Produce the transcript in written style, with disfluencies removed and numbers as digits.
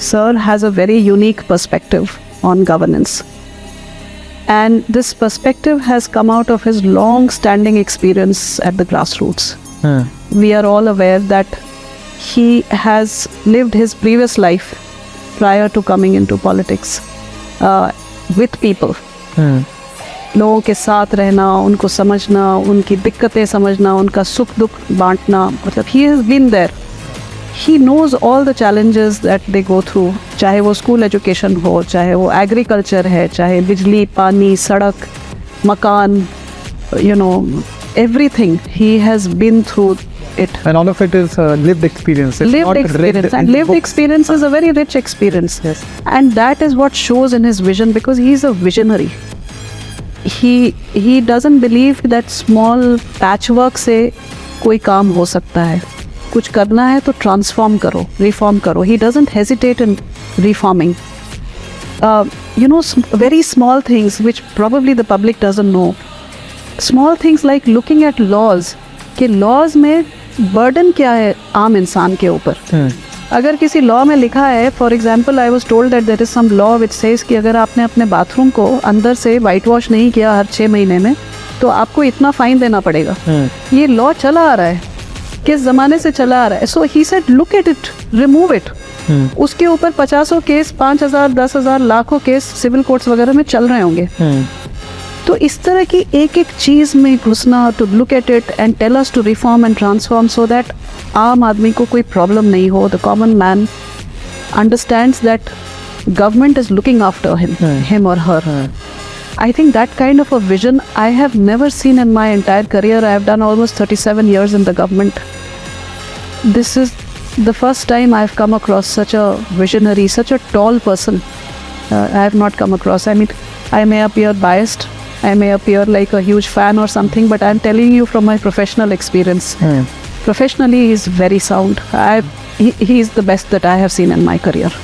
Sir has a very unique perspective on governance. And this perspective has come out of his long-standing experience at the grassroots. We are all aware that he has lived his previous life prior to coming into politics with people. लोगों के साथ रहना, उनको समझना, उनकी दिक्कतें समझना, उनका सुख दुख बांटना, मतलब he has been there. He knows all the challenges that they go through, चाहे वो स्कूल एजुकेशन हो, चाहे वो एग्रीकल्चर है, चाहे बिजली, पानी, सड़क, मकान, you know, everything. He has been through it. And all of it is lived experience. It's Lived not experience. read And in lived books. experience is a very rich experience. Yes. And that is what shows in his vision, because he is a visionary. He doesn't believe that small patchwork से कोई काम हो सकता है. कुछ करना है तो ट्रांसफॉर्म करो, रिफॉर्म करो. He doesn't hesitate in reforming. You know, very small things which probably the public doesn't know. Small things like looking at laws, कि laws में burden क्या है आम इंसान के ऊपर. अगर किसी लॉ में लिखा है, for example I was told that there is some law which says कि अगर आपने अपने बाथरूम को अंदर से वाइट वॉश नहीं किया हर 6 महीने में तो आपको इतना फाइन देना पड़ेगा. ये लॉ चला आ रहा है, किस ज़माने से चला आ रहा है. So he said look at it, remove it. उसके ऊपर 50 केस, 5,000, 10,000, लाखों केस सिविल कोर्ट्स वगैरह में चल रहे होंगे. तो इस तरह की एक एक चीज़ में घुसना, to look at it and tell us to reform and transform so that आम आदमी को कोई प्रॉब्लम नहीं हो. The common man understands that government is looking after him or her. I think that kind of a vision I have never seen in my entire career. I have done almost 37 years in the government. This is the first time I have come across such a visionary, such a tall person. I have not come across. I mean, I may appear biased, I may appear like a huge fan or something, but I'm telling you from my professional experience. Professionally, he is very sound. He is the best that I have seen in my career.